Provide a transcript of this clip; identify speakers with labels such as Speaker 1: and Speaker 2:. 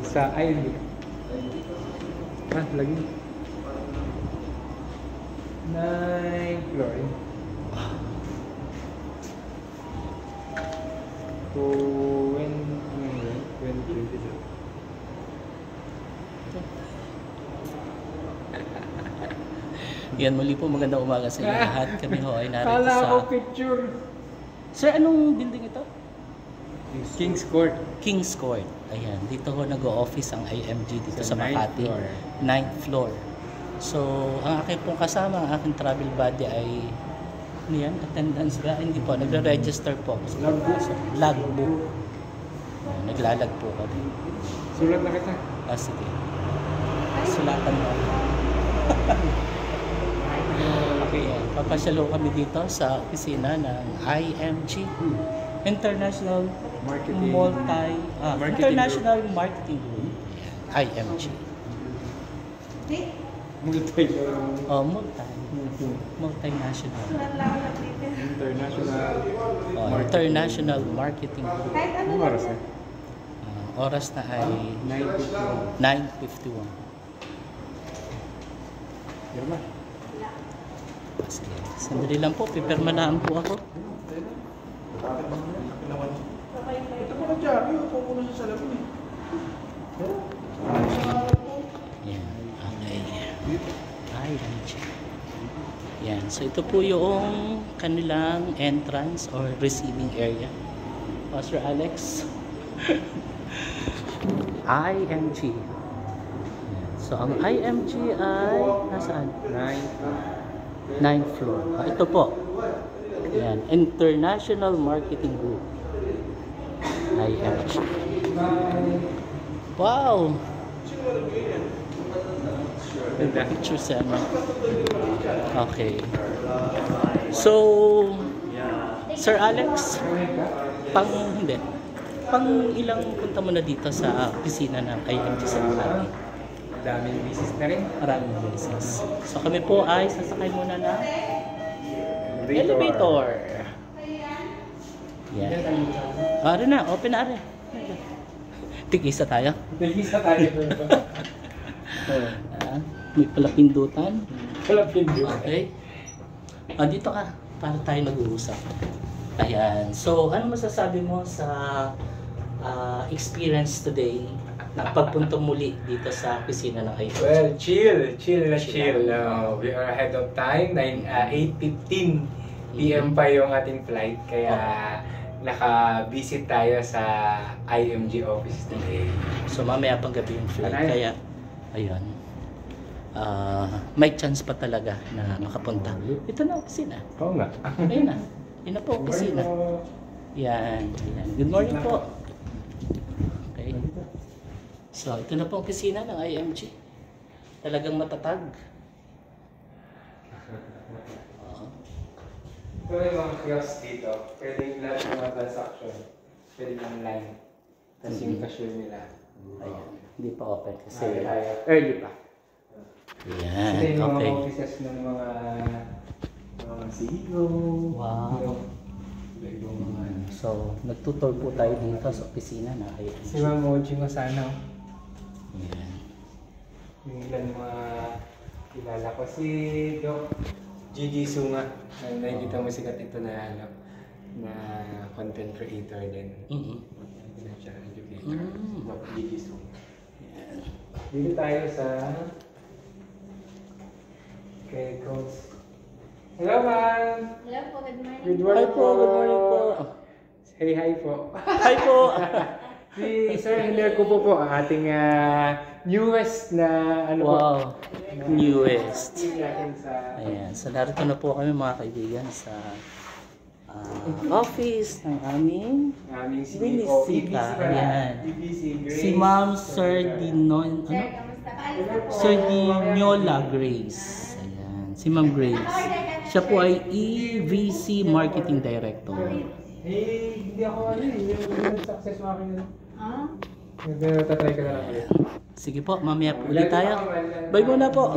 Speaker 1: Sa IMG. Lagi. 9th floor. To when 2022.
Speaker 2: Yan, muli po magandang umaga sa inyo lahat. Kami ho ay narito
Speaker 1: Kala
Speaker 2: sa...
Speaker 1: ko picture.
Speaker 2: Sir, anong building ito?
Speaker 1: King's Court.
Speaker 2: King's Court. Ayan, dito ho nag-o-office ang IMG dito sa Makati. 9th floor. So, ang aking pong kasama, ang aking travel buddy ay ano yan? Attendance ba? Hindi po, nagre-register po.
Speaker 1: Logbook.
Speaker 2: Logbook. Ayan, naglalag po kami.
Speaker 1: Sulat na kita.
Speaker 2: Sige. Sulatan mo. Okay, papasyalo kami dito sa opisina ng IMG, International
Speaker 1: Marketing.
Speaker 2: International Marketing Group. IMG. Multinational. International Marketing Group.
Speaker 1: Anong oras na?
Speaker 2: Oras na ay 9:51.
Speaker 1: Irma.
Speaker 2: Sige. Sandali lang po, pipirmanaan po ako.
Speaker 1: Ito po na dyan. Ito po na sa salamin eh.
Speaker 2: Yan. Okay. IMG. Yan. So ito po yung kanilang entrance or receiving area. Pastor Alex. IMG. So ang IMG ay nasaan? 9th floor. Ito po. Yan. International Marketing Group. IMG. Wow! Picture sa ano. Okay. So, Sir Alex, pang ilang punta mo na dito sa opisina ng IMG sa Makati?
Speaker 1: Daming business na rin.
Speaker 2: Maraming business. So kami po ay sasakay muna na elevator. Yan. Ari na, open na ari. Tig-isa tayo.
Speaker 1: Tig-isa tayo.
Speaker 2: May palapindutan.
Speaker 1: Palapindutan.
Speaker 2: Okay. Dito ka para tayo nag-uusap. Ayan. So, ano masasabi mo sa experience today na pagpunta muli dito sa opisina ng IMG?
Speaker 1: Well, chill. We are ahead of time. 8:15 PM pa yung ating flight. Kaya naka-visit tayo sa IMG office today.
Speaker 2: So mamaya pang gabi yung flight. Kaya, ayun. May chance pa talaga na makapunta. Ito na opisina.
Speaker 1: Oo nga.
Speaker 2: Ayun na. Yun na po opisina. Yan. Good morning po. Okay. So, ito na po opisina ng IMG. Talagang matatag.
Speaker 1: Ito yung mga kiosk dito. Pwedeng lahat ng mga transaction. Pwedeng online. Tapos yung cashier nila.
Speaker 2: Ayan. Hindi pa open kasi
Speaker 1: early pa.
Speaker 2: Yan.
Speaker 1: Ito yung mga
Speaker 2: Okay.
Speaker 1: offices ng mga CEO.
Speaker 2: Wow. So, nagtutor po tayo dito sa opisina na IMG.
Speaker 1: Si Ma'am Moji Masano.
Speaker 2: Yan.
Speaker 1: Yung ilan mga kilala ko. Si Doc Gigi Sunga. Nakikita mo sikat ito na na content creator din. Siya educator. Doc Gigi Sunga.
Speaker 2: Yan.
Speaker 1: Dito tayo sa kay Coach. Hello, ma'am!
Speaker 3: Hello po, good morning.
Speaker 1: Good
Speaker 2: Hi
Speaker 1: morning
Speaker 2: po, good morning po.
Speaker 1: Say hi po.
Speaker 2: Hi po.
Speaker 1: Si Sir Hilaire ko po ang ating newest na ano po.
Speaker 2: Wow. Newest.
Speaker 1: Natin sa
Speaker 2: Ayan. So, narito na po kami mga kaibigan sa office ng aming
Speaker 1: aming CEO.
Speaker 2: Binisita. Ayan. Si Ma'am Sardinola.
Speaker 3: Sir, kamusta? Paalis na po.
Speaker 2: Sardinola Grace. Ayan. Si Ma'am Grace. Siya po ay EVC Marketing Director.
Speaker 1: Hindi ako yung success mo akin.
Speaker 3: Ah?
Speaker 1: Nagtatry ka na lang ulit.
Speaker 2: Sige po, mamaya po ulit tayo. Bye muna po.